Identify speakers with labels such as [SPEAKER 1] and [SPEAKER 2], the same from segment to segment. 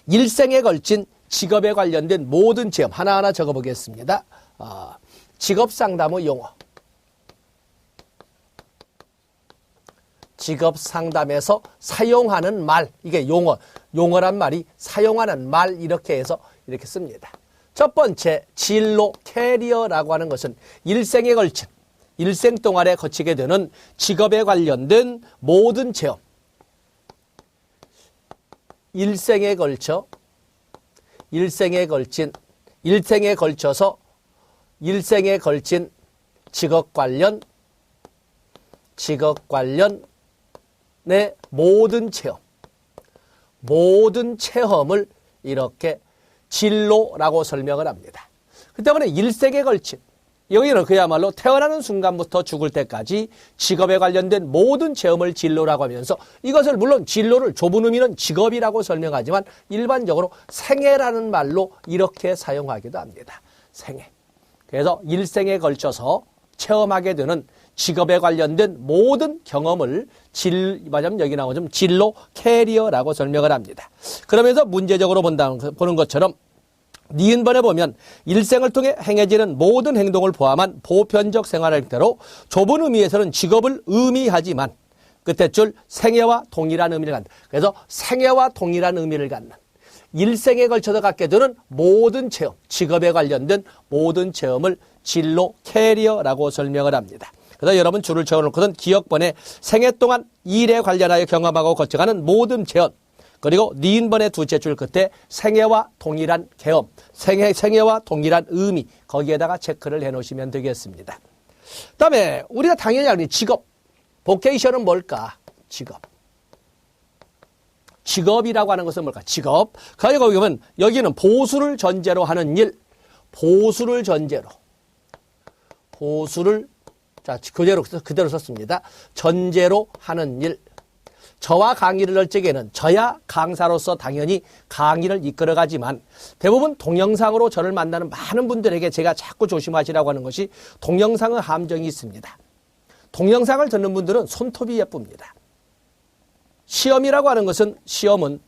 [SPEAKER 1] 일생에 걸친 직업에 관련된 모든 체험 하나하나 적어보겠습니다. 직업상담의 용어. 직업상담에서 사용하는 말, 이게 용어란 말이 사용하는 말 이렇게 해서 이렇게 씁니다. 첫 번째, 진로, 캐리어라고 하는 것은 일생에 걸친, 일생 동안에 거치게 되는 직업에 관련된 모든 체험. 일생에 걸쳐서 일생에 걸친 직업 관련의 모든 체험을 이렇게 진로라고 설명을 합니다. 그 때문에 일생에 걸친, 여기는 그야말로 태어나는 순간부터 죽을 때까지 직업에 관련된 모든 체험을 진로라고 하면서 이것을 물론 진로를 좁은 의미는 직업이라고 설명하지만 일반적으로 생애라는 말로 이렇게 사용하기도 합니다. 생애. 그래서 일생에 걸쳐서 체험하게 되는 직업에 관련된 모든 경험을 맞으면 여기 나오면 진로, 캐리어라고 설명을 합니다. 그러면서 문제적으로 보는 것처럼 니은번에 보면 일생을 통해 행해지는 모든 행동을 포함한 보편적 생활의 형태로 좁은 의미에서는 직업을 의미하지만 끝에 줄 생애와 동일한 의미를 갖는, 그래서 생애와 동일한 의미를 갖는 일생에 걸쳐서 갖게 되는 모든 체험, 직업에 관련된 모든 체험을 진로, 캐리어라고 설명을 합니다. 그래서 여러분 줄을 채워놓고는 기억번에 생애 동안 일에 관련하여 경험하고 거쳐가는 모든 체험, 그리고 니은번의 두째 줄 끝에 생애와 동일한 경험, 생애와 동일한 의미, 거기에다가 체크를 해놓으시면 되겠습니다. 그 다음에 우리가 당연히 알는 직업, 보케이션은 뭘까? 직업이라고 하는 것은 뭘까? 직업. 거기 보면 여기는 보수를 전제로 하는 일, 자, 그대로 썼습니다. 전제로 하는 일. 저와 강의를 할 적에는 저야 강사로서 당연히 강의를 이끌어가지만 대부분 동영상으로 저를 만나는 많은 분들에게 제가 자꾸 조심하시라고 하는 것이 동영상의 함정이 있습니다. 동영상을 듣는 분들은 손톱이 예쁩니다. 시험이라고 하는 것은 시험은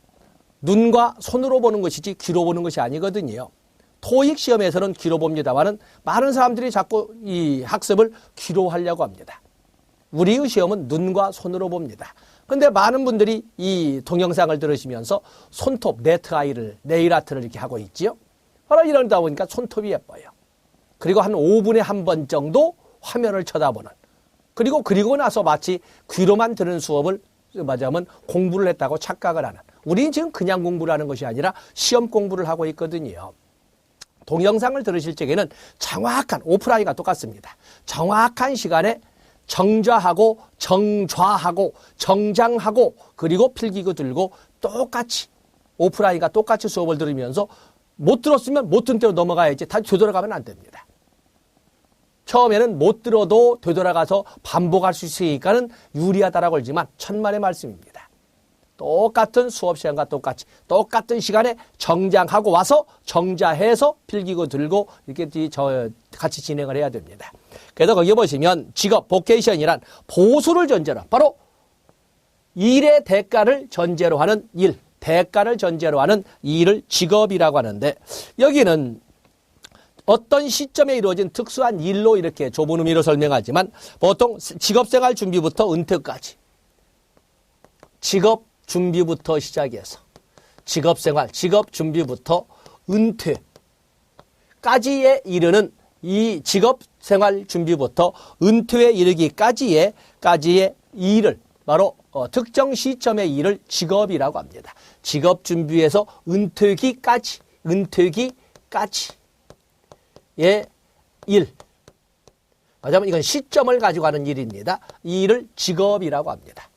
[SPEAKER 1] 눈과 손으로 보는 것이지 귀로 보는 것이 아니거든요. 토익 시험에서는 귀로 봅니다만은 많은 사람들이 자꾸 이 학습을 귀로 하려고 합니다. 우리의 시험은 눈과 손으로 봅니다. 근데 많은 분들이 이 동영상을 들으시면서 손톱, 네일 아트를 이렇게 하고 있지요. 바로 이러다 보니까 손톱이 예뻐요. 그리고 한 5분에 한 번 정도 화면을 쳐다보는. 그리고 나서 마치 귀로만 들은 수업을 맞으면 공부를 했다고 착각을 하는. 우리는 지금 그냥 공부를 하는 것이 아니라 시험 공부를 하고 있거든요. 동영상을 들으실 적에는 정확한, 오프라인과 똑같습니다. 정확한 시간에 정좌하고 정좌하고 정장하고 그리고 필기구 들고 똑같이 오프라인과 똑같이 수업을 들으면서 못 들었으면 못 든 대로 넘어가야지 다시 되돌아가면 안 됩니다. 처음에는 못 들어도 되돌아가서 반복할 수 있으니까는 유리하다라고 하지만 천만의 말씀입니다. 똑같은 수업 시간과 똑같은 시간에 정장하고 와서 정자해서 필기구 들고 이렇게 같이 진행을 해야 됩니다. 그래서 거기 보시면 직업, 보케이션이란 보수를 전제로 바로 일의 대가를 전제로 하는 일, 대가를 전제로 하는 일을 직업이라고 하는데 여기는 어떤 시점에 이루어진 특수한 일로 이렇게 좁은 의미로 설명하지만 보통 직업생활 준비부터 은퇴까지 직업 준비부터 시작해서 직업생활, 직업 준비부터 은퇴까지에 이르는 이 직업생활 준비부터 은퇴에 이르기까지의 일을 바로 특정 시점의 일을 직업이라고 합니다. 직업 준비에서 은퇴기까지의 일. 맞아요. 이건 시점을 가지고 하는 일입니다. 이 일을 직업이라고 합니다.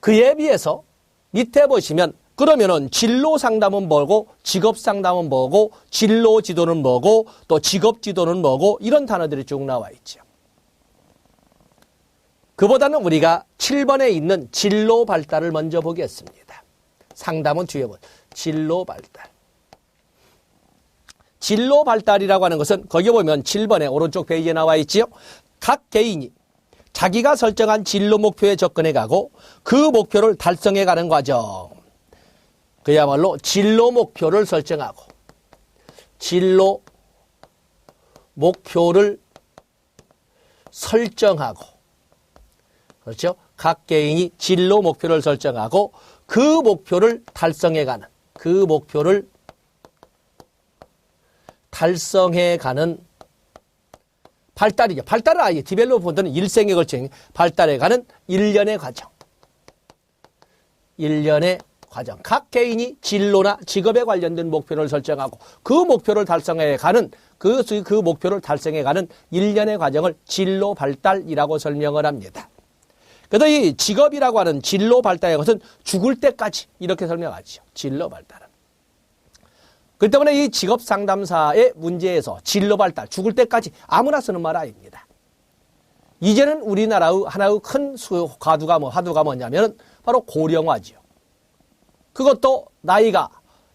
[SPEAKER 1] 그에 비해서 밑에 보시면 그러면은 진로 상담은 뭐고 직업 상담은 뭐고 진로 지도는 뭐고 또 직업 지도는 뭐고 이런 단어들이 쭉 나와 있죠. 그보다는 우리가 7번에 있는 진로 발달을 먼저 보겠습니다. 상담은 뒤에 보 진로 발달. 진로 발달이라고 하는 것은 거기 보면 7번에 오른쪽 페이지에 나와 있지요. 각 개인이 자기가 설정한 진로 목표에 접근해 가고 그 목표를 달성해 가는 과정. 그야말로 진로 목표를 설정하고 진로 목표를 설정하고 그렇죠? 각 개인이 진로 목표를 설정하고 그 목표를 달성해가는 발달이죠. 발달은 아예 디벨롭먼트는 일생에 걸쳐 발달해가는 일련의 과정. 각 개인이 진로나 직업에 관련된 목표를 설정하고 그 목표를 달성해가는 그 목표를 달성해가는 일련의 과정을 진로 발달이라고 설명을 합니다. 그래서 이 직업이라고 하는 진로 발달의 것은 죽을 때까지 이렇게 설명하죠. 진로 발달은. 그렇기 때문에 이 직업 상담사의 문제에서 진로 발달, 죽을 때까지 아무나 쓰는 말 아닙니다. 이제는 우리나라의 하나의 큰 화두가 뭐냐면 바로 고령화지요. 그것도 나이가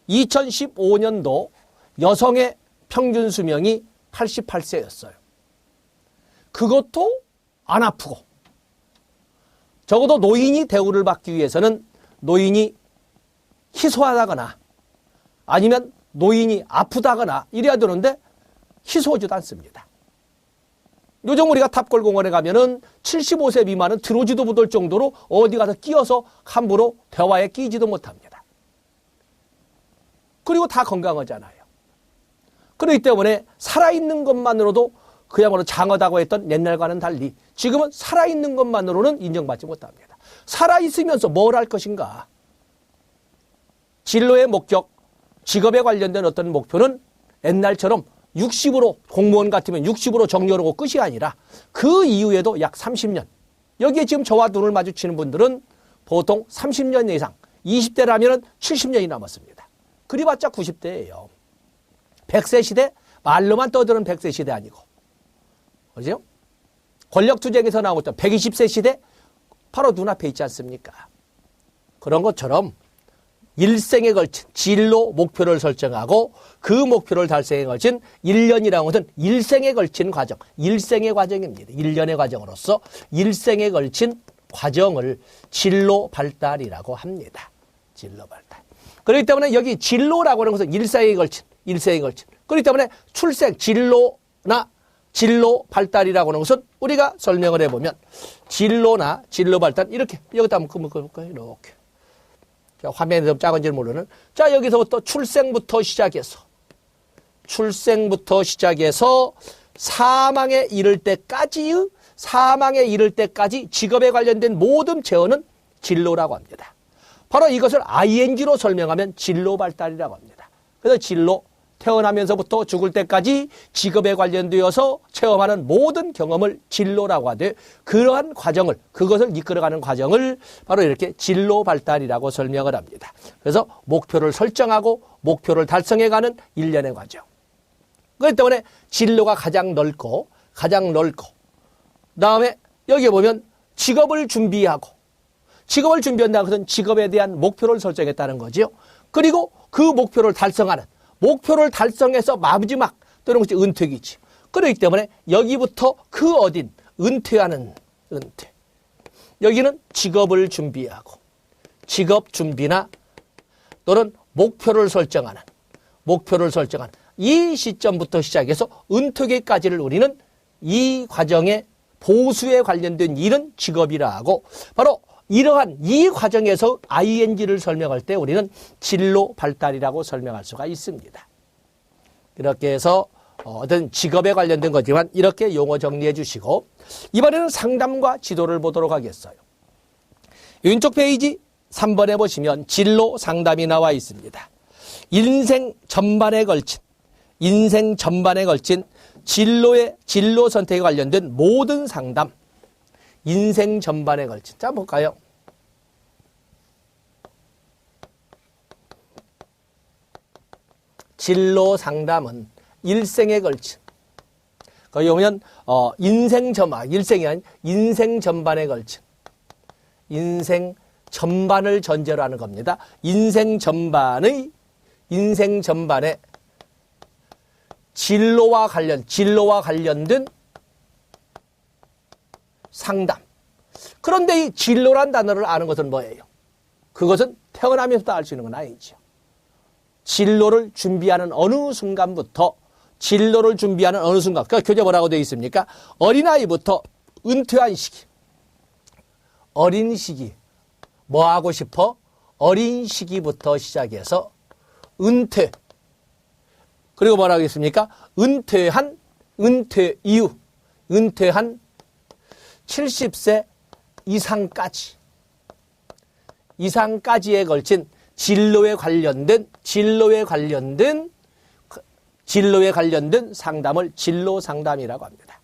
[SPEAKER 1] 2015년도 여성의 평균 수명이 88세였어요. 그것도 안 아프고 적어도 노인이 대우를 받기 위해서는 노인이 희소하다거나 아니면 노인이 아프다거나 이래야 되는데 희소하지도 않습니다. 요즘 우리가 탑골공원에 가면은 75세 미만은 들어오지도 못할 정도로 어디 가서 끼어서 함부로 대화에 끼지도 못합니다. 그리고 다 건강하잖아요. 그렇기 때문에 살아있는 것만으로도 그야말로 장하다고 했던 옛날과는 달리 지금은 살아있는 것만으로는 인정받지 못합니다. 살아있으면서 뭘 할 것인가? 진로의 목적, 직업에 관련된 어떤 목표는 옛날처럼 60으로 공무원 같으면 60으로 정렬하고 끝이 아니라 그 이후에도 약 30년. 여기에 지금 저와 눈을 마주치는 분들은 보통 30년 이상, 20대라면 70년이 남았습니다. 그리봤자 90대예요. 100세 시대, 말로만 떠드는 100세 시대 아니고. 그죠? 권력투쟁에서 나오던 120세 시대 바로 눈앞에 있지 않습니까? 그런 것처럼 일생에 걸친 진로 목표를 설정하고 그 목표를 달성에 걸친 1년이라는 것은 일생에 걸친 과정, 일생의 과정입니다. 1년의 과정으로서 일생에 걸친 과정을 진로 발달이라고 합니다. 진로 발달. 그렇기 때문에 여기 진로라고 하는 것은 일생에 걸친. 그렇기 때문에 출생, 진로나 진로 발달이라고 하는 것은 우리가 설명을 해보면 진로나 진로 발달 이렇게 여기다 한번 볼까요? 이렇게. 화면이 좀 작은지 모르는. 자, 여기서부터 출생부터 시작해서 사망에 이를 때까지 직업에 관련된 모든 체험은 진로라고 합니다. 바로 이것을 ing로 설명하면 진로 발달이라고 합니다. 그래서 진로, 태어나면서부터 죽을 때까지 직업에 관련되어서 체험하는 모든 경험을 진로라고 하되 그러한 과정을, 그것을 이끌어가는 과정을 바로 이렇게 진로 발달이라고 설명을 합니다. 그래서 목표를 설정하고 목표를 달성해가는 일련의 과정. 그렇기 때문에 진로가 가장 넓고 그다음에 여기에 보면 직업을 준비한다는 것은 직업에 대한 목표를 설정했다는 거죠. 그리고 그 목표를 달성해서 마지막 또는 것이 은퇴기지. 그렇기 때문에 여기부터 그 어딘 은퇴하는 은퇴. 여기는 직업을 준비하고 직업 준비나 또는 목표를 설정하는 이 시점부터 시작해서 은퇴기까지를 우리는 이 과정의 보수에 관련된 일은 직업이라 하고 바로 이러한 이 과정에서 ing를 설명할 때 우리는 진로 발달이라고 설명할 수가 있습니다. 이렇게 해서 어떤 직업에 관련된 거지만 이렇게 용어 정리해 주시고 이번에는 상담과 지도를 보도록 하겠어요. 왼쪽 페이지 3번에 보시면 진로 상담이 나와 있습니다. 인생 전반에 걸친 진로 선택에 관련된 모든 상담. 인생 전반에 걸친. 자, 볼까요? 진로 상담은 일생에 걸친. 거기 보면, 일생이 아닌 인생 전반에 걸친. 인생 전반을 전제로 하는 겁니다. 인생 전반에 진로와 관련된 상담. 그런데 이 진로란 단어를 아는 것은 뭐예요? 그것은 태어나면서부터 알 수 있는 건 아니죠. 진로를 준비하는 어느 순간부터 진로를 준비하는 어느 순간, 그 교재 뭐라고 되어 있습니까? 어린아이부터 은퇴한 시기, 어린 시기, 뭐 하고 싶어? 어린 시기부터 시작해서 은퇴, 그리고 뭐라고 했습니까? 은퇴 이후, 은퇴한 70세 이상까지에 걸친 진로에 관련된 상담을 진로 상담이라고 합니다.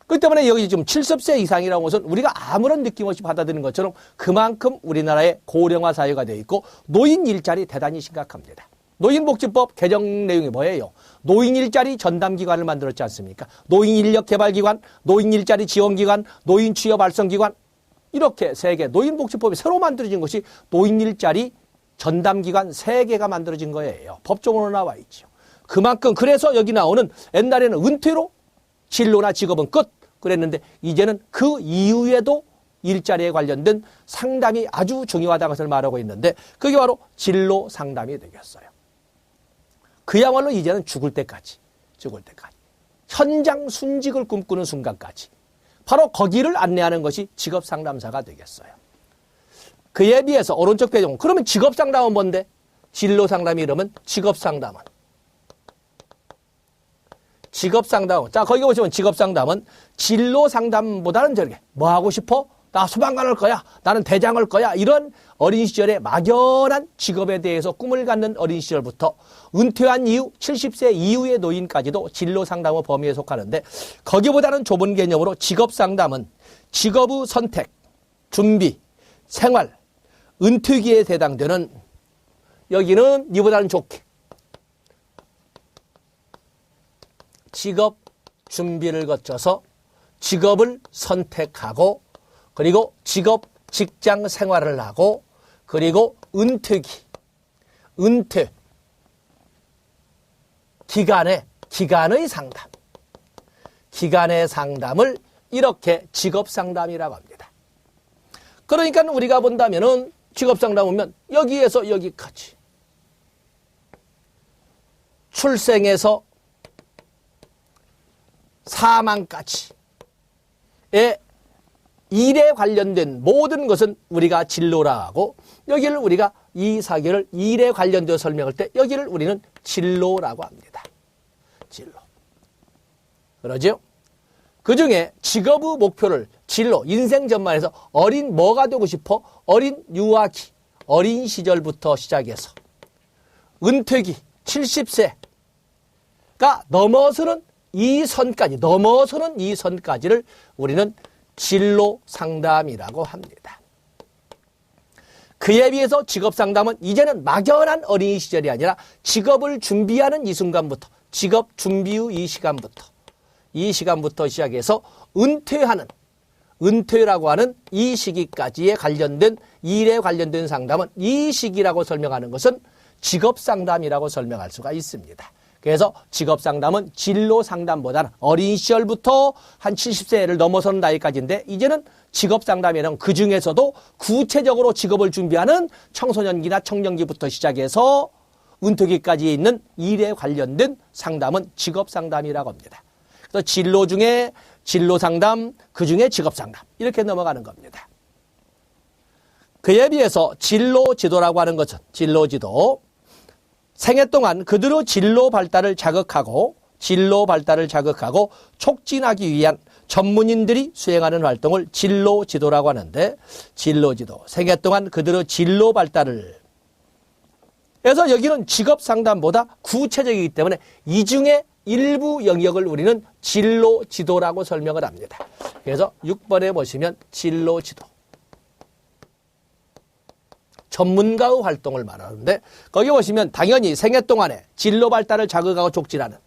[SPEAKER 1] 그렇기 때문에 여기 지금 70세 이상이라는 것은 우리가 아무런 느낌 없이 받아들이는 것처럼 그만큼 우리나라의 고령화 사회가 되어 있고 노인 일자리 대단히 심각합니다. 노인복지법 개정 내용이 뭐예요? 노인 일자리 전담기관을 만들었지 않습니까? 노인 인력개발기관, 노인 일자리 지원기관, 노인 취업 활성기관, 이렇게 3개, 노인복지법이 새로 만들어진 것이 노인 일자리 전담기관 3개가 만들어진 거예요. 법적으로 나와 있죠. 그만큼 그래서 여기 나오는 옛날에는 은퇴로 진로나 직업은 끝 그랬는데 이제는 그 이후에도 일자리에 관련된 상담이 아주 중요하다는 것을 말하고 있는데 그게 바로 진로 상담이 되겠어요. 그야말로 이제는 죽을 때까지 현장 순직을 꿈꾸는 순간까지 바로 거기를 안내하는 것이 직업상담사가 되겠어요. 그에 비해서 오른쪽 배경, 그러면 직업상담은 뭔데? 진로상담이 이러면 직업상담은. 자, 거기 보시면 직업상담은 진로상담보다는 저렇게 뭐 하고 싶어? 나 소방관 할 거야. 나는 대장 할 거야. 이런 어린 시절에 막연한 직업에 대해서 꿈을 갖는 어린 시절부터 은퇴한 이후 70세 이후의 노인까지도 진로상담의 범위에 속하는데 거기보다는 좁은 개념으로 직업상담은 직업의 선택, 준비, 생활, 은퇴기에 해당되는 여기는 이보다는 좋게 직업 준비를 거쳐서 직업을 선택하고 그리고 직장 생활을 하고 그리고 은퇴 기간의 상담을 이렇게 직업상담이라고 합니다. 그러니까 우리가 본다면은 직업상담 보면 여기에서 여기까지 출생에서 사망까지의 일에 관련된 모든 것은 우리가 진로라 하고 여기를 우리가 이 사계를 일에 관련되어 설명할 때 여기를 우리는 진로라고 합니다. 진로. 그러죠? 그중에 직업의 목표를 진로, 인생 전반에서 뭐가 되고 싶어? 어린 유아기, 어린 시절부터 시작해서 은퇴기, 70세가 넘어서는 이 선까지를 우리는 진로 상담이라고 합니다. 그에 비해서 직업 상담은 이제는 막연한 어린 시절이 아니라 직업을 준비하는 이 순간부터, 직업 준비 후 이 시간부터 시작해서 은퇴라고 하는 이 시기까지에 관련된 일에 관련된 상담은 이 시기라고 설명하는 것은 직업 상담이라고 설명할 수가 있습니다. 그래서 직업 상담은 진로 상담보다는 어린 시절부터 한 70세를 넘어서는 나이까지인데 이제는 직업 상담에는 그 중에서도 구체적으로 직업을 준비하는 청소년기나 청년기부터 시작해서 은퇴기까지 있는 일에 관련된 상담은 직업 상담이라고 합니다. 그래서 진로 중에 진로 상담, 그 중에 직업 상담 이렇게 넘어가는 겁니다. 그에 비해서 진로 지도라고 하는 것은 진로 지도 생애 동안 그대로 진로 발달을 자극하고 촉진하기 위한 전문인들이 수행하는 활동을 진로 지도라고 하는데 진로 지도 생애 동안 그대로 진로 발달을 그래서 여기는 직업 상담보다 구체적이기 때문에 이 중에 일부 영역을 우리는 진로 지도라고 설명을 합니다. 그래서 6번에 보시면 진로 지도 전문가의 활동을 말하는데 거기 보시면 당연히 생애 동안에 진로 발달을 자극하고 촉진하는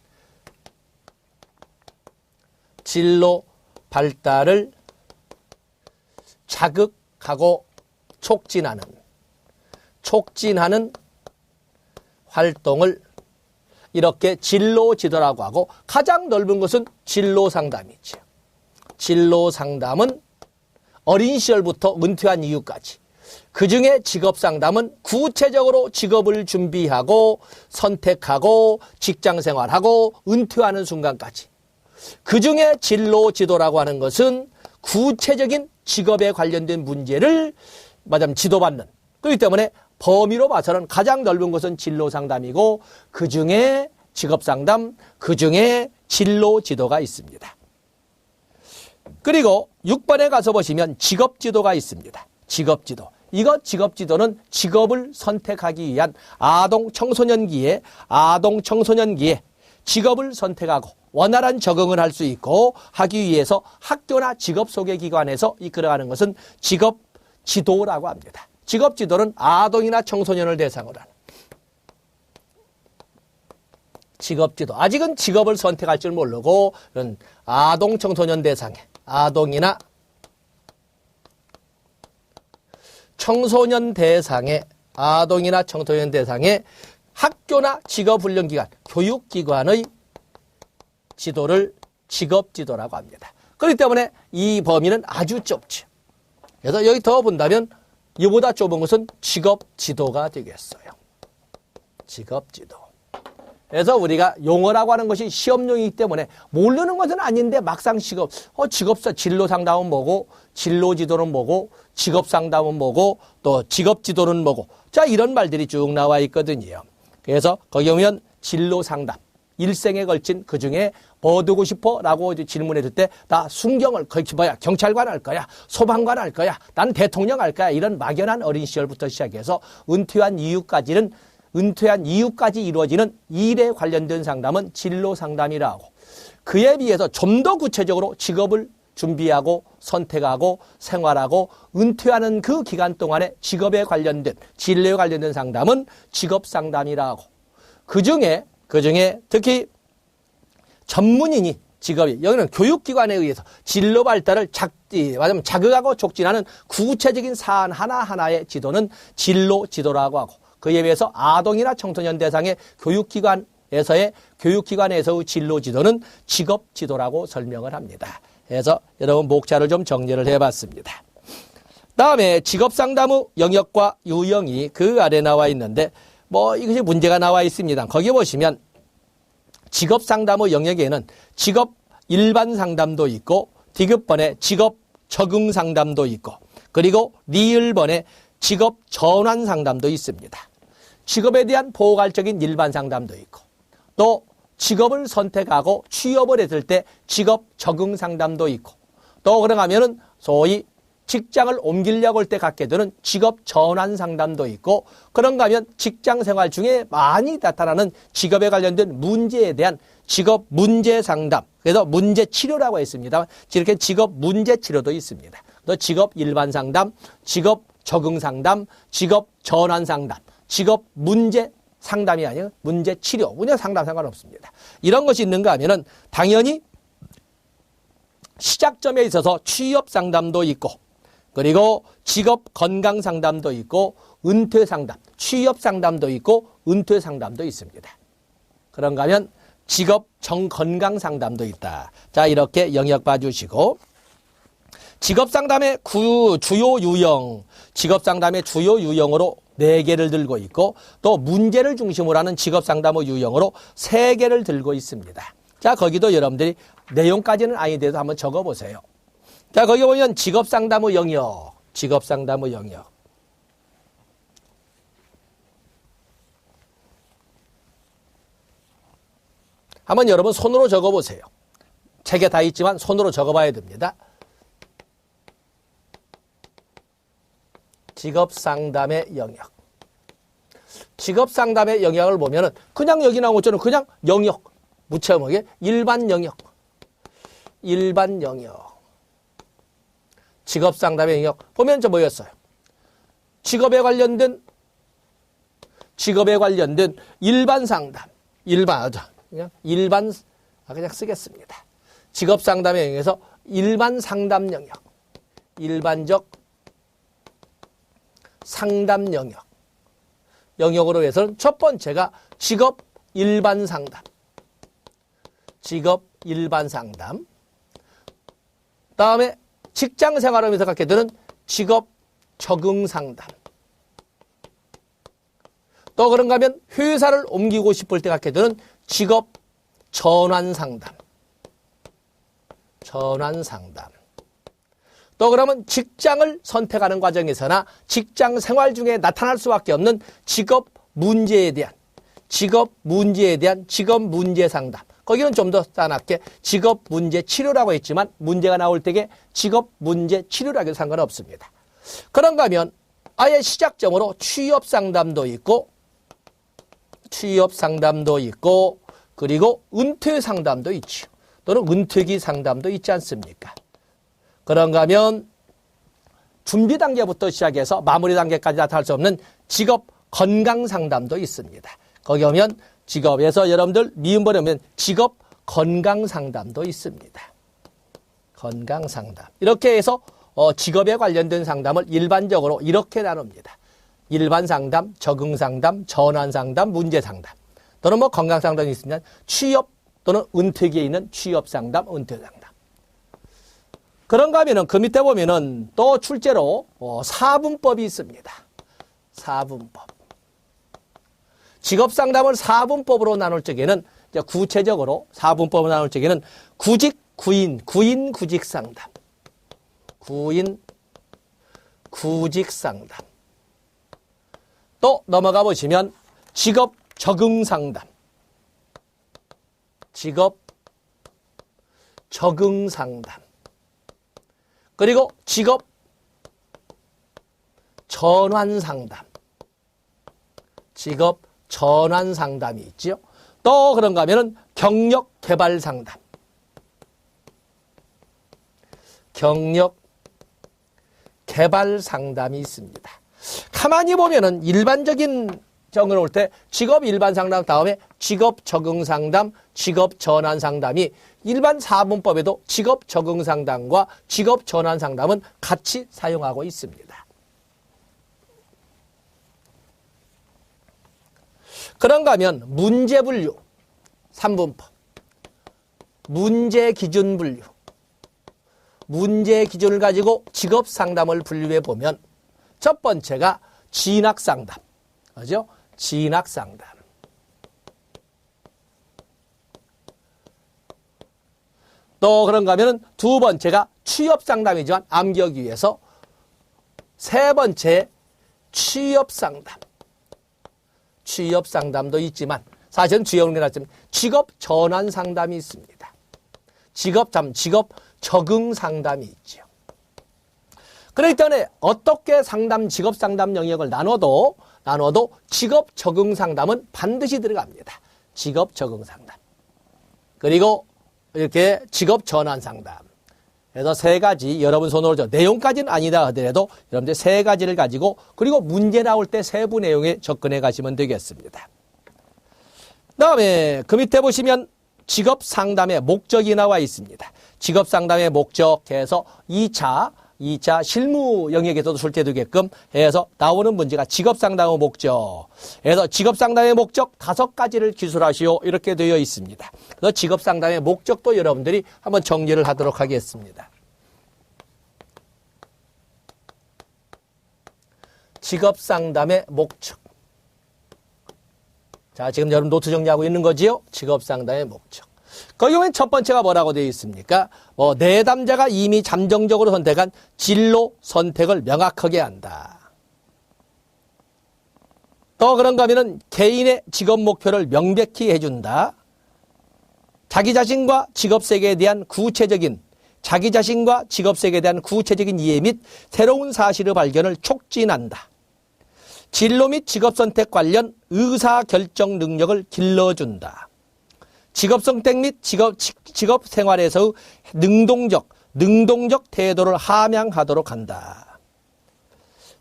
[SPEAKER 1] 진로 발달을 자극하고 촉진하는 활동을 이렇게 진로 지도라고 하고 가장 넓은 것은 진로 상담이죠. 진로 상담은 어린 시절부터 은퇴한 이후까지 그 중에 직업 상담은 구체적으로 직업을 준비하고 선택하고 직장 생활하고 은퇴하는 순간까지. 그 중에 진로 지도라고 하는 것은 구체적인 직업에 관련된 문제를 말하자면 지도받는. 그렇기 때문에 범위로 봐서는 가장 넓은 것은 진로 상담이고 그 중에 직업 상담, 그 중에 진로 지도가 있습니다. 그리고 6번에 가서 보시면 직업 지도가 있습니다. 직업 지도. 이거 직업 지도는 직업을 선택하기 위한 아동 청소년기에 직업을 선택하고 원활한 적응을 할 수 있고 하기 위해서 학교나 직업 소개 기관에서 이끌어가는 것은 직업 지도라고 합니다. 직업 지도는 아동이나 청소년을 대상으로 하는 직업 지도. 아직은 직업을 선택할 줄 모르고 아동 청소년 대상에 아동이나 청소년 대상에 학교나 직업훈련기관, 교육기관의 지도를 직업지도라고 합니다. 그렇기 때문에 이 범위는 아주 좁죠. 그래서 여기 더 본다면 이보다 좁은 것은 직업지도가 되겠어요. 직업지도. 그래서 우리가 용어라고 하는 것이 시험용이기 때문에 모르는 것은 아닌데 막상 직업사 진로 상담은 뭐고 진로 지도는 뭐고 직업 상담은 뭐고 또 직업 지도는 뭐고 자 이런 말들이 쭉 나와 있거든요. 그래서 거기 보면 진로 상담 일생에 걸친 그중에 뭐 되고 싶어? 라고 질문했을 때 나 순경을 경찰관 할 거야 소방관 할 거야 난 대통령 할 거야 이런 막연한 어린 시절부터 시작해서 은퇴한 이후까지 이루어지는 일에 관련된 상담은 진로 상담이라고 그에 비해서 좀 더 구체적으로 직업을 준비하고 선택하고 생활하고 은퇴하는 그 기간 동안에 직업에 관련된 진로에 관련된 상담은 직업 상담이라고 그 중에 특히 전문인이 직업이 여기는 교육기관에 의해서 진로 발달을 자극하고 촉진하는 구체적인 사안 하나하나의 지도는 진로 지도라고 하고 그에 비해서 아동이나 청소년 대상의 교육기관에서의 진로 지도는 직업 지도라고 설명을 합니다. 그래서 여러분 목차를 좀 정리를 해봤습니다. 다음에 직업 상담의 영역과 유형이 그 아래 나와 있는데 이것이 문제가 나와 있습니다. 거기 보시면 직업 상담의 영역에는 직업 일반 상담도 있고 디귿번에 직업 적응 상담도 있고 그리고 리을번에 직업 전환 상담도 있습니다. 직업에 대한 포괄적인 일반 상담도 있고 또 직업을 선택하고 취업을 했을 때 직업 적응 상담도 있고 또 그런가 하면은 소위 직장을 옮기려고 할 때 갖게 되는 직업 전환 상담도 있고 그런가 하면 직장 생활 중에 많이 나타나는 직업에 관련된 문제에 대한 직업 문제 상담 그래서 문제 치료라고 했습니다. 이렇게 직업 문제 치료도 있습니다. 또 직업 일반 상담, 직업 적응 상담, 직업 전환 상담, 직업 문제 상담이 아니라 문제 치료, 그냥 상담 상관없습니다. 이런 것이 있는가 하면은 당연히 시작점에 있어서 취업 상담도 있고 그리고 직업 건강 상담도 있고 은퇴 상담, 취업 상담도 있고 은퇴 상담도 있습니다. 그런가 하면 직업 정건강 상담도 있다. 자, 이렇게 영역 봐주시고 직업 상담의 주요 유형, 직업 상담의 주요 유형으로 4개를 들고 있고 또 문제를 중심으로 하는 직업 상담의 유형으로 3개를 들고 있습니다. 자, 거기도 여러분들이 내용까지는 아니더라도 한번 적어보세요. 자, 거기 보면 직업 상담의 영역, 직업 상담의 영역. 한번 여러분 손으로 적어보세요. 책에 다 있지만 손으로 적어봐야 됩니다. 직업 상담의 영역. 직업 상담의 영역을 보면은 그냥 여기 나온 것처럼 그냥 영역, 무채무하게 일반 영역. 일반 영역. 직업 상담의 영역. 보면 저 뭐였어요? 직업에 관련된 일반 상담. 그냥 쓰겠습니다. 직업 상담의 영역에서 일반 상담 영역. 일반적 상담 영역. 영역으로 해서는 첫 번째가 직업 일반 상담. 직업 일반 상담. 다음에 직장 생활하면서 갖게 되는 직업 적응 상담. 또 그런가 하면 회사를 옮기고 싶을 때 갖게 되는 직업 전환 상담. 전환 상담. 또 그러면 직장을 선택하는 과정에서나 직장 생활 중에 나타날 수밖에 없는 직업 문제 상담. 거기는 좀 더 싸납게 직업 문제 치료라고 했지만 문제가 나올 때에 직업 문제 치료라고 해도 상관없습니다. 그런가 하면 아예 시작점으로 취업 상담도 있고 그리고 은퇴 상담도 있죠. 또는 은퇴기 상담도 있지 않습니까? 그런가 하면 준비 단계부터 시작해서 마무리 단계까지 나타날 수 없는 직업 건강 상담도 있습니다. 거기 오면 직업에서 여러분들 미음 버리면 직업 건강 상담도 있습니다. 건강 상담. 이렇게 해서 직업에 관련된 상담을 일반적으로 이렇게 나눕니다. 일반 상담, 적응 상담, 전환 상담, 문제 상담. 또는 뭐 건강 상담이 있으면 취업 또는 은퇴기에 있는 취업 상담, 은퇴 상담. 그런가 하면은 그 밑에 보면은 또 출제로 사분법이 있습니다. 사분법. 직업 상담을 사분법으로 나눌 적에는 구체적으로 사분법으로 나눌 적에는 구직, 구인, 구직 상담. 구직 상담. 또 넘어가 보시면 직업 적응 상담. 직업 적응 상담. 그리고 직업 전환 상담. 직업 전환 상담이 있죠. 또 그런가 하면은 경력 개발 상담. 경력 개발 상담이 있습니다. 가만히 보면은 일반적인 정을 올 때 직업 일반 상담 다음에 직업 적응 상담, 직업 전환 상담이 일반 사문법에도 직업 적응 상담과 직업 전환 상담은 같이 사용하고 있습니다. 그런가 하면 문제 분류 3분법, 문제 기준 분류, 문제 기준을 가지고 직업 상담을 분류해 보면 첫 번째가 진학 상담. 그죠? 진학 상담. 또 그런가 하면은 두 번째가 취업 상담이지만 암기하기 위해서 세 번째 취업 상담. 취업 상담도 있지만 사실은 취업은 낫지만 직업 전환 상담이 있습니다. 직업 적응 상담이 있죠. 그렇기 때문에 어떻게 직업 상담 영역을 나눠도 직업 적응 상담은 반드시 들어갑니다. 직업 적응 상담. 그리고 이렇게 직업 전환 상담. 그래서 세 가지 여러분 손으로 내용까지는 아니다 하더라도 여러분들 세 가지를 가지고 그리고 문제 나올 때 세부 내용에 접근해 가시면 되겠습니다. 그다음에 그 밑에 보시면 직업 상담의 목적이 나와 있습니다. 직업 상담의 목적해서 2차 실무 영역에서도 출제되게끔 해서 나오는 문제가 직업 상담의 목적. 그래서 직업 상담의 목적 5가지를 기술하시오 이렇게 되어 있습니다. 그래서 직업 상담의 목적도 여러분들이 한번 정리를 하도록 하겠습니다. 직업 상담의 목적. 자, 지금 여러분 노트 정리하고 있는 거지요? 직업 상담의 목적. 거기 보면 첫 번째가 뭐라고 되어 있습니까? 내담자가 이미 잠정적으로 선택한 진로 선택을 명확하게 한다. 또 그런가 하면은 개인의 직업 목표를 명백히 해준다. 자기 자신과 직업 세계에 대한 구체적인 이해 및 새로운 사실의 발견을 촉진한다. 진로 및 직업 선택 관련 의사 결정 능력을 길러준다. 직업 선택 및 직업 생활에서의 능동적 태도를 함양하도록 한다.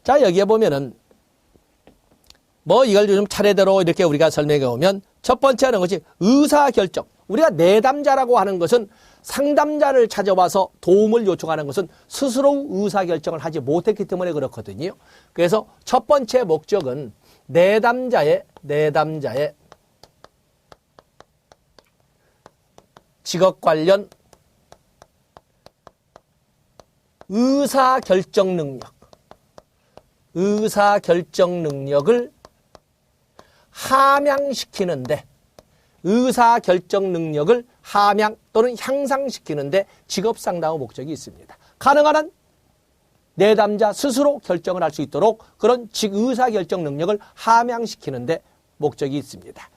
[SPEAKER 1] 자, 여기에 보면은 이걸 좀 차례대로 이렇게 우리가 설명해 보면 첫 번째 하는 것이 의사결정. 우리가 내담자라고 하는 것은 상담자를 찾아와서 도움을 요청하는 것은 스스로 의사결정을 하지 못했기 때문에 그렇거든요. 그래서 첫 번째 목적은 내담자의 직업 관련 의사결정 능력을 함양시키는데 의사결정 능력을 함양 또는 향상시키는데 직업상담의 목적이 있습니다. 가능한 한 내담자 스스로 결정을 할 수 있도록 그런 의사결정 능력을 함양시키는데 목적이 있습니다.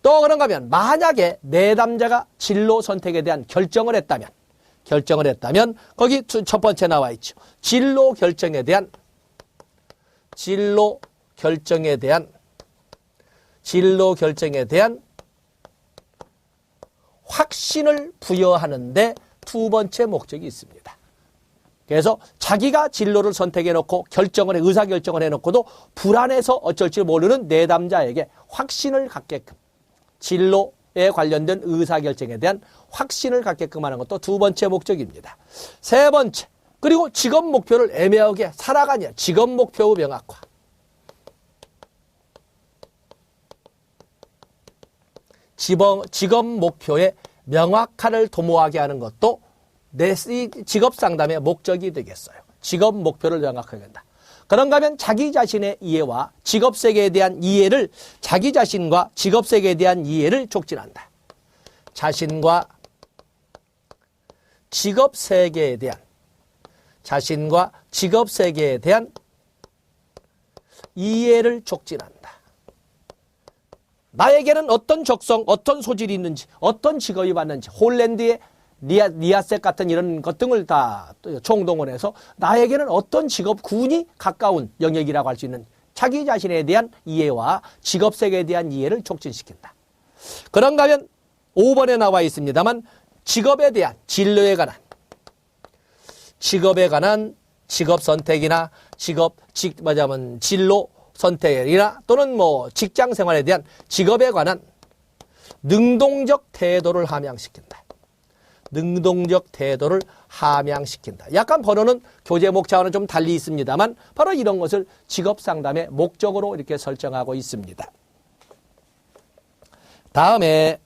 [SPEAKER 1] 또 그런가 하면 만약에 내담자가 진로 선택에 대한 결정을 했다면 거기 첫 번째 나와 있죠. 진로 결정에 대한 확신을 부여하는데 두 번째 목적이 있습니다. 그래서 자기가 진로를 선택해놓고 의사결정을 해놓고도 불안해서 어쩔지 모르는 내담자에게 확신을 갖게끔 진로에 관련된 의사결정에 대한 확신을 갖게끔 하는 것도 두 번째 목적입니다. 세 번째, 그리고 직업 목표를 애매하게 살아가냐. 직업 목표의 명확화. 직업 목표의 명확화를 도모하게 하는 것도 내 직업 상담의 목적이 되겠어요. 직업 목표를 명확하게 한다. 그런가 하면 자기 자신의 이해와 직업 세계에 대한 이해를 자기 자신과 직업 세계에 대한 이해를 촉진한다. 자신과 직업 세계에 대한 이해를 촉진한다. 나에게는 어떤 적성, 어떤 소질이 있는지, 어떤 직업이 맞는지, 홀랜드의 리아셋 같은 이런 것 등을 다 총동원해서 나에게는 어떤 직업군이 가까운 영역이라고 할 수 있는 자기 자신에 대한 이해와 직업 세계에 대한 이해를 촉진시킨다. 그런가 하면 5번에 나와 있습니다만 직업에 대한 진로에 관한 직업 선택이나 진로 선택이나 또는 직장 생활에 대한 직업에 관한 능동적 태도를 함양시킨다. 약간 번호는 교재 목차와는 좀 달리 있습니다만 바로 이런 것을 직업 상담의 목적으로 이렇게 설정하고 있습니다. 다음에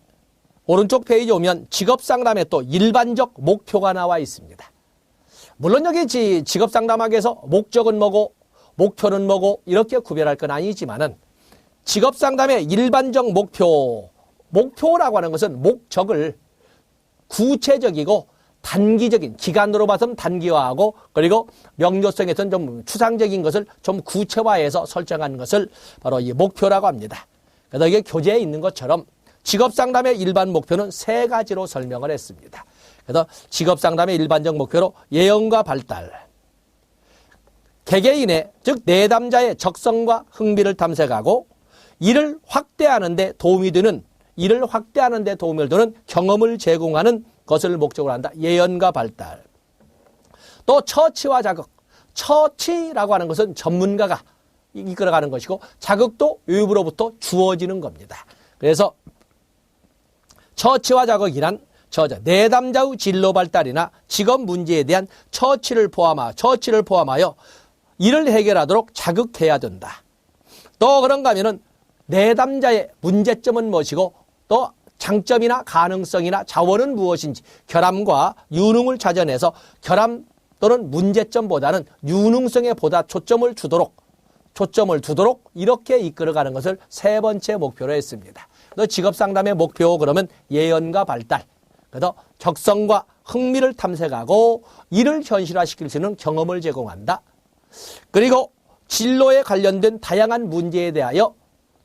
[SPEAKER 1] 오른쪽 페이지 오면 직업 상담에 또 일반적 목표가 나와 있습니다. 물론 여기 직업 상담학에서 목적은 뭐고 목표는 뭐고 이렇게 구별할 건 아니지만은 직업 상담의 일반적 목표라고 하는 것은 목적을 구체적이고 단기적인 기간으로 봐서는 단기화하고 그리고 명료성에서는 좀 추상적인 것을 좀 구체화해서 설정한 것을 바로 이 목표라고 합니다. 그래서 이게 교재에 있는 것처럼 직업상담의 일반 목표는 세 가지로 설명을 했습니다. 그래서 직업상담의 일반적 목표로 예언과 발달, 개개인의 즉 내담자의 적성과 흥미를 탐색하고 이를 확대하는 데 도움을 주는 경험을 제공하는 것을 목적으로 한다. 예언과 발달. 또 처치와 자극. 처치라고 하는 것은 전문가가 이끌어가는 것이고 자극도 외부로부터 주어지는 겁니다. 그래서 처치와 자극이란 내담자의 진로 발달이나 직업 문제에 대한 처치를 포함하여 이를 해결하도록 자극해야 된다. 또 그런가 하면은 내담자의 문제점은 무엇이고 또 장점이나 가능성이나 자원은 무엇인지 결함과 유능을 찾아내서 결함 또는 문제점보다는 유능성에 보다 초점을 두도록 이렇게 이끌어가는 것을 세 번째 목표로 했습니다. 직업상담의 목표 그러면 예언과 발달, 그래서 적성과 흥미를 탐색하고 이를 현실화시킬 수 있는 경험을 제공한다. 그리고 진로에 관련된 다양한 문제에 대하여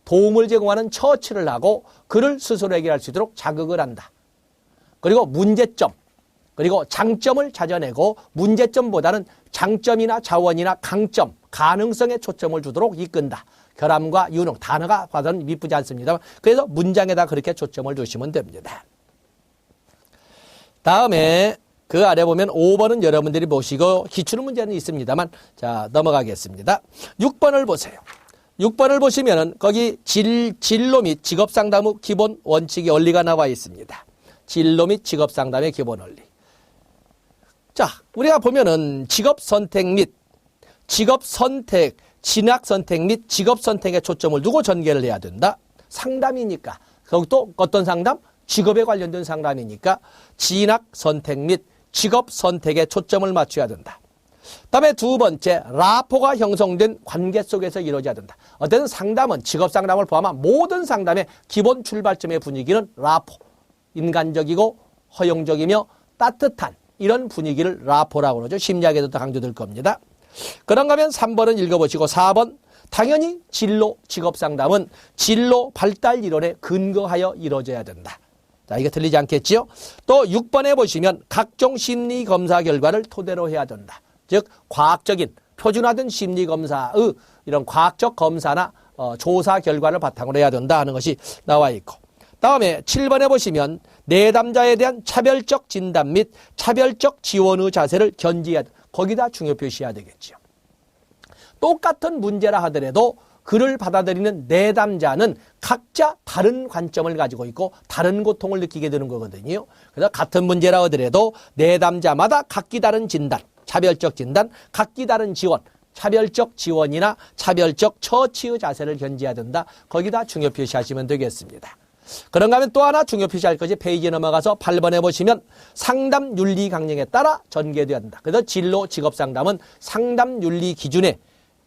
[SPEAKER 1] 도움을 제공하는 처치를 하고 그를 스스로 해결할 수 있도록 자극을 한다. 그리고 문제점, 그리고 장점을 찾아내고 문제점보다는 장점이나 자원이나 강점, 가능성에 초점을 두도록 이끈다. 결함과 유능, 단어가 봐서는 미쁘지 않습니다. 그래서 문장에다 그렇게 초점을 두시면 됩니다. 다음에 그 아래 보면 5번은 여러분들이 보시고 기출 문제는 있습니다만 자 넘어가겠습니다. 6번을 보세요. 6번을 보시면은 거기 진로 및 직업 상담의 기본 원칙의 원리가 나와 있습니다. 진로 및 직업 상담의 기본 원리. 자, 우리가 보면은 직업 선택, 진학 선택 및 직업 선택에 초점을 두고 전개를 해야 된다. 상담이니까. 그것도 어떤 상담? 직업에 관련된 상담이니까 진학 선택 및 직업 선택에 초점을 맞춰야 된다. 다음에 두 번째, 라포가 형성된 관계 속에서 이루어져야 된다. 어떤 상담은, 직업 상담을 포함한 모든 상담의 기본 출발점의 분위기는 라포, 인간적이고 허용적이며 따뜻한 이런 분위기를 라포라고 그러죠. 심리학에도 강조될 겁니다. 그런가 하면 3번은 읽어보시고 4번, 당연히 진로 직업 상담은 진로 발달 이론에 근거하여 이루어져야 된다. 자, 이게 틀리지 않겠지요? 또 6번에 보시면 각종 심리 검사 결과를 토대로 해야 된다. 즉 과학적인 표준화된 심리 검사의 이런 과학적 검사나 조사 결과를 바탕으로 해야 된다 하는 것이 나와 있고, 다음에 7번에 보시면 내담자에 대한 차별적 진단 및 차별적 지원의 자세를 견지해야 된다. 거기다 중요 표시해야 되겠지요. 똑같은 문제라 하더라도 그를 받아들이는 내담자는 각자 다른 관점을 가지고 있고 다른 고통을 느끼게 되는 거거든요. 그래서 같은 문제라 하더라도 내담자마다 각기 다른 진단, 차별적 진단, 각기 다른 지원, 차별적 지원이나 차별적 처치의 자세를 견지해야 된다. 거기다 중요 표시하시면 되겠습니다. 그런가 하면 또 하나 중요 표시할 것이 페이지 넘어가서 8번에 보시면 상담 윤리 강령에 따라 전개되어야 한다. 그래서 진로 직업 상담은 상담 윤리 기준에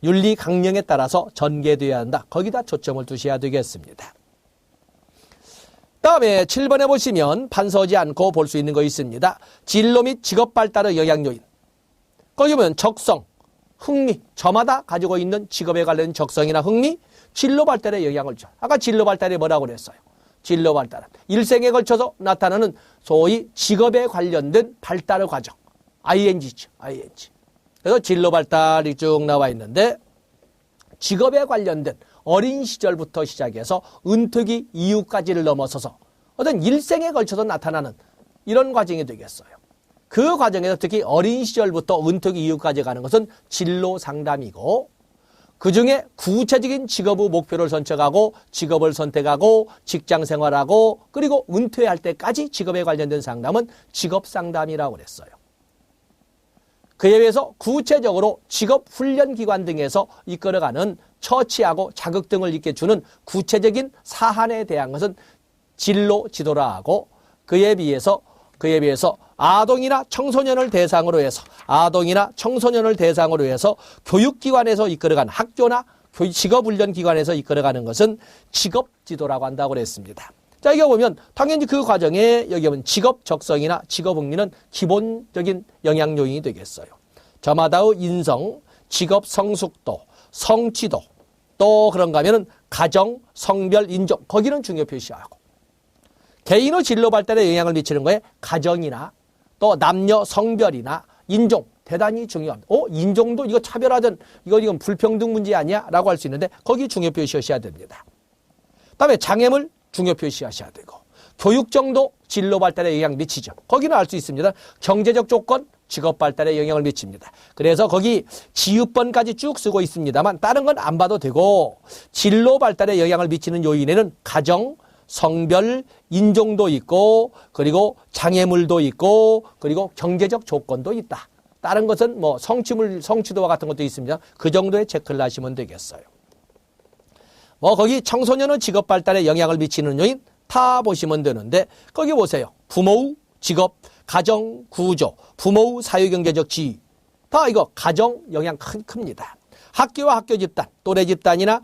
[SPEAKER 1] 윤리 강령에 따라서 전개되어야 한다. 거기다 초점을 두셔야 되겠습니다. 다음에 7번에 보시면 판서지 않고 볼 수 있는 거 있습니다. 진로 및 직업 발달의 영향 요인. 거기 보면 적성, 흥미, 저마다 가지고 있는 직업에 관련 적성이나 흥미, 진로 발달에 영향을 줘. 아까 진로 발달이 뭐라고 그랬어요? 진로 발달은 일생에 걸쳐서 나타나는 소위 직업에 관련된 발달의 과정. ING죠. ING. 그래서 진로 발달이 쭉 나와 있는데 직업에 관련된 어린 시절부터 시작해서 은퇴기 이후까지를 넘어서서 어떤 일생에 걸쳐서 나타나는 이런 과정이 되겠어요. 그 과정에서 특히 어린 시절부터 은퇴기 이후까지 가는 것은 진로 상담이고, 그중에 구체적인 직업의 목표를 선택하고 직업을 선택하고 직장 생활하고 그리고 은퇴할 때까지 직업에 관련된 상담은 직업 상담이라고 그랬어요. 그에 비해서 구체적으로 직업훈련기관 등에서 이끌어가는 처치하고 자격 등을 있게 주는 구체적인 사안에 대한 것은 진로 지도라 하고, 그에 비해서 아동이나 청소년을 대상으로 해서 교육기관에서 이끌어가는 학교나 직업훈련기관에서 이끌어가는 것은 직업지도라고 한다고 그랬습니다. 자, 이거 보면 당연히 그 과정에 여기 보면 직업 적성이나 직업 흥미는 기본적인 영향 요인이 되겠어요. 저마다의 인성, 직업 성숙도, 성취도, 또 그런가 하면은 가정, 성별, 인종, 거기는 중요 표시하고, 개인의 진로 발달에 영향을 미치는 거에 가정이나 또 남녀 성별이나 인종 대단히 중요합니다. 인종도 이거 차별하든 이건 불평등 문제 아니야? 라고 할 수 있는데 거기 중요 표시하셔야 됩니다. 그다음에 장애물 중요 표시하셔야 되고, 교육정도 진로 발달에 영향 미치죠. 거기는 알 수 있습니다. 경제적 조건 직업 발달에 영향을 미칩니다. 그래서 거기 지읒번까지 쭉 쓰고 있습니다만 다른 건 안 봐도 되고, 진로 발달에 영향을 미치는 요인에는 가정, 성별, 인종도 있고 그리고 장애물도 있고 그리고 경제적 조건도 있다. 다른 것은 뭐 성취도와 같은 것도 있습니다. 그 정도의 체크를 하시면 되겠어요. 거기 청소년의 직업 발달에 영향을 미치는 요인 다 보시면 되는데, 거기 보세요. 부모의 직업, 가정 구조, 부모의 사회경제적 지위, 다 이거 가정 영향 큽니다. 학교와 학교 집단, 또래 집단이나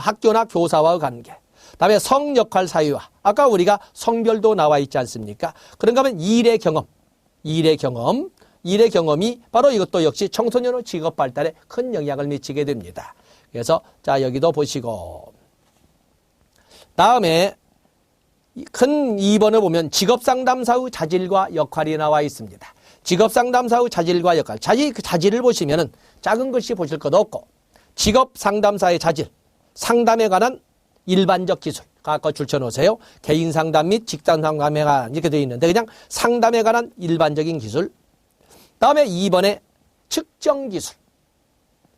[SPEAKER 1] 학교나 교사와의 관계, 다음에 성역할 사유화, 아까 우리가 성별도 나와 있지 않습니까? 그런가 하면 일의 경험이 바로 이것도 역시 청소년의 직업 발달에 큰 영향을 미치게 됩니다. 그래서 자, 여기도 보시고, 다음에 큰 2번을 보면 직업상담사의 자질과 역할이 나와 있습니다. 직업상담사의 자질과 역할, 그 자질을 보시면은 작은 글씨 보실 것도 없고, 직업상담사의 자질, 상담에 관한 일반적 기술, 아까 줄쳐놓으세요. 개인 상담 및 직장 상담에 관한 이렇게 되어 있는데 그냥 상담에 관한 일반적인 기술. 다음에 2번에 측정 기술,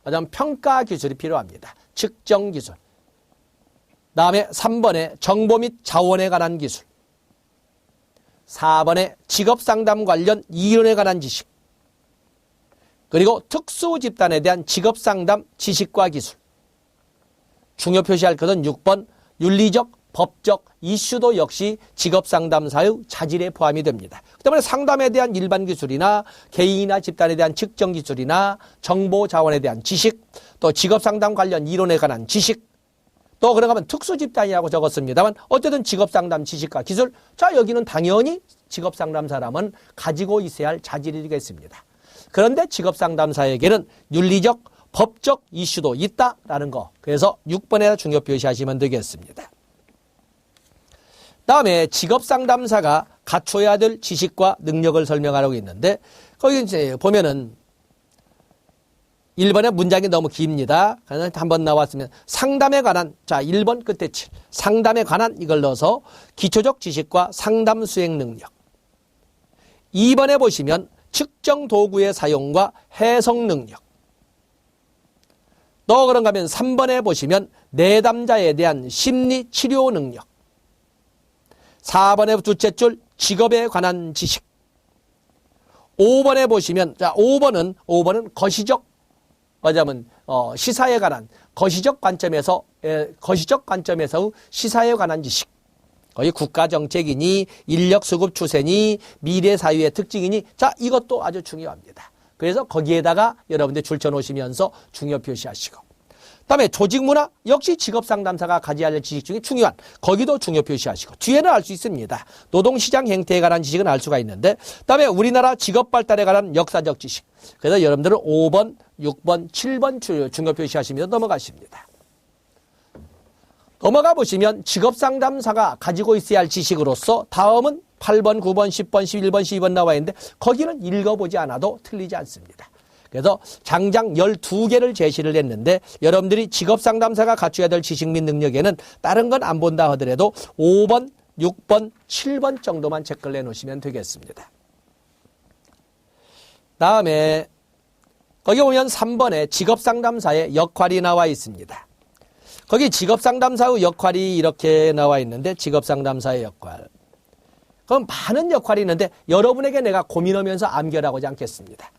[SPEAKER 1] 그다음 평가 기술이 필요합니다. 측정 기술. 다음에 3번에 정보 및 자원에 관한 기술. 4번에 직업상담 관련 이론에 관한 지식. 그리고 특수 집단에 대한 직업상담 지식과 기술. 중요 표시할 것은 6번 윤리적 법적 이슈도 역시 직업상담사의 자질에 포함이 됩니다. 그 때문에 상담에 대한 일반 기술이나 개인이나 집단에 대한 측정 기술이나 정보 자원에 대한 지식, 또 직업상담 관련 이론에 관한 지식, 또 그런가 하면 특수집단이라고 적었습니다만 어쨌든 직업상담 지식과 기술, 자 여기는 당연히 직업상담사람은 가지고 있어야 할 자질이겠습니다. 그런데 직업상담사에게는 윤리적, 법적 이슈도 있다라는 거. 그래서 6번에 중요 표시하시면 되겠습니다. 다음에 직업상담사가 갖춰야 될 지식과 능력을 설명하라고 있는데 거기 이제 보면은 1번의 문장이 너무 깁니다. 그래서 한번 나왔으면 상담에 관한, 자 1번 끝에 7, 상담에 관한 이걸 넣어서 기초적 지식과 상담 수행 능력. 2번에 보시면 측정 도구의 사용과 해석 능력. 또 그런가 하면 3번에 보시면 내담자에 대한 심리 치료 능력. 4번의 둘째 줄 직업에 관한 지식. 5번에 보시면, 자 5번은 거시적, 뭐냐면 시사에 관한 거시적 관점에서의 시사에 관한 지식. 거의 국가정책이니 인력수급 추세니 미래사회의 특징이니, 자 이것도 아주 중요합니다. 그래서 거기에다가 여러분들 줄쳐놓으시면서 중요 표시하시고, 그다음에 조직문화 역시 직업상담사가 가져야 할 지식 중에 중요한, 거기도 중요 표시하시고, 뒤에는 알 수 있습니다. 노동시장 행태에 관한 지식은 알 수가 있는데, 그다음에 우리나라 직업발달에 관한 역사적 지식. 그래서 여러분들은 5번, 6번, 7번 중요 표시하시면서 넘어가십니다. 넘어가 보시면 직업상담사가 가지고 있어야 할 지식으로서 다음은 8번, 9번, 10번, 11번, 12번 나와 있는데 거기는 읽어보지 않아도 틀리지 않습니다. 그래서 장장 12개를 제시를 했는데 여러분들이 직업상담사가 갖춰야 될 지식 및 능력에는 다른 건 안 본다 하더라도 5번, 6번, 7번 정도만 체크를 해놓으시면 되겠습니다. 다음에 거기 보면 3번에 직업상담사의 역할이 나와 있습니다. 거기 직업상담사의 역할이 이렇게 나와 있는데 직업상담사의 역할. 그럼 많은 역할이 있는데 여러분에게 내가 고민하면서 암기하고자 않겠습니다.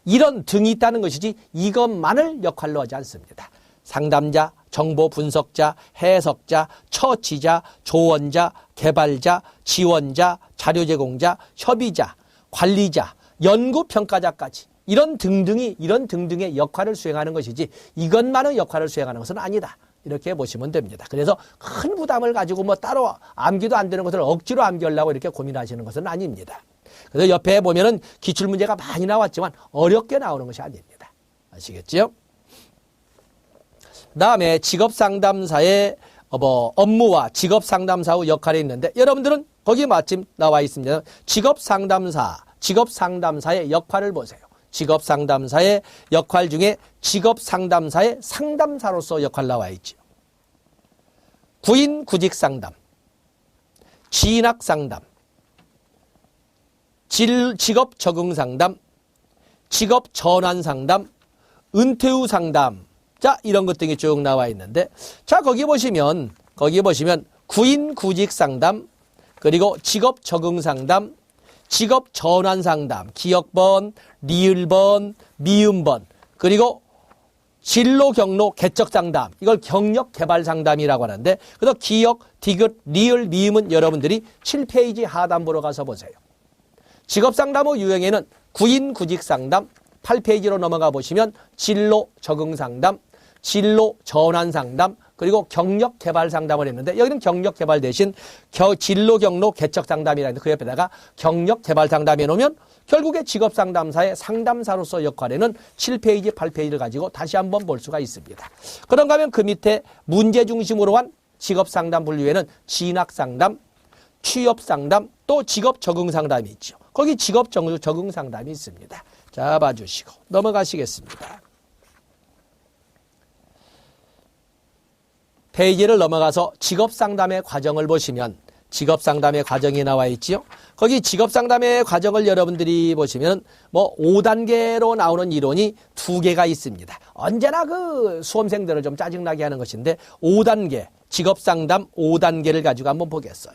[SPEAKER 1] 이런 등이 있다는 것이지 이것만을 역할로 하지 않습니다. 상담자, 정보 분석자, 해석자, 처치자, 조언자, 개발자, 지원자, 자료 제공자, 협의자, 관리자, 연구평가자까지 이런 등등의 역할을 수행하는 것이지 이것만의 역할을 수행하는 것은 아니다. 이렇게 보시면 됩니다. 그래서 큰 부담을 가지고 뭐 따로 암기도 안 되는 것을 억지로 암기하려고 이렇게 고민하시는 것은 아닙니다. 그래서 옆에 보면은 기출문제가 많이 나왔지만 어렵게 나오는 것이 아닙니다. 아시겠죠? 그 다음에 직업상담사의 업무와 직업상담사의 역할이 있는데 여러분들은 거기 마침 나와 있습니다. 직업상담사의 역할을 보세요. 직업상담사의 역할 중에 직업상담사의 상담사로서 역할 나와 있죠. 구인구직상담, 진학상담, 직업적응상담, 직업전환상담, 은퇴 후 상담. 자, 이런 것 등이 쭉 나와 있는데, 자, 거기 보시면 구인구직상담, 그리고 직업적응상담, 직업전환상담, 기억번, 리을번, 미음번, 그리고 진로, 경로, 개척상담, 이걸 경력개발상담이라고 하는데, 그래서 기억, 디귿, 리을, 미음은 여러분들이 7페이지 하단부로 가서 보세요. 직업상담의 유형에는 구인구직상담, 8페이지로 넘어가 보시면 진로, 적응상담, 진로, 전환상담, 그리고 경력개발상담을 했는데 여기는 경력개발 대신 진로, 경로, 개척상담이라는데 그 옆에다가 경력개발상담 해놓으면 결국에 직업상담사의 상담사로서 역할에는 7페이지, 8페이지를 가지고 다시 한번 볼 수가 있습니다. 그런가 하면 그 밑에 문제 중심으로 한 직업상담 분류에는 진학상담, 취업상담, 또 직업적응상담이 있죠. 거기 직업적응상담이 있습니다. 자, 봐주시고 넘어가시겠습니다. 페이지를 넘어가서 직업상담의 과정을 보시면 직업상담의 과정이 나와 있지요. 거기 직업상담의 과정을 여러분들이 보시면 5단계로 나오는 이론이 2개가 있습니다. 언제나 그 수험생들을 좀 짜증나게 하는 것인데 5단계, 직업상담 5단계를 가지고 한번 보겠어요.